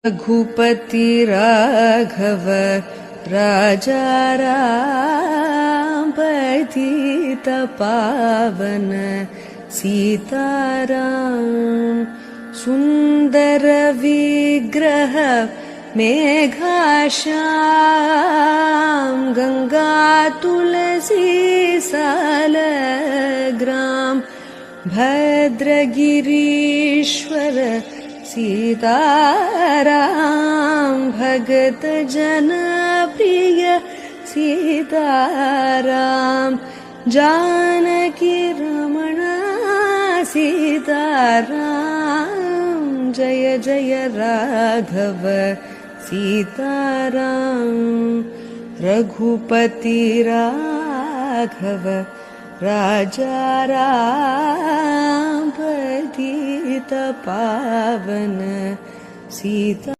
रघुपति राघव राजा राम पतित पावन सीताराम सुंदर विग्रह मेघाश्याम गंगा तुलसी सालग्राम भद्रगिरीश्वर सीताराम भगत जन प्रिय सीताराम जानकी रमण सीताराम जय जय राघव सीताराम रघुपति राघव राजा राम पतित पावन सीता।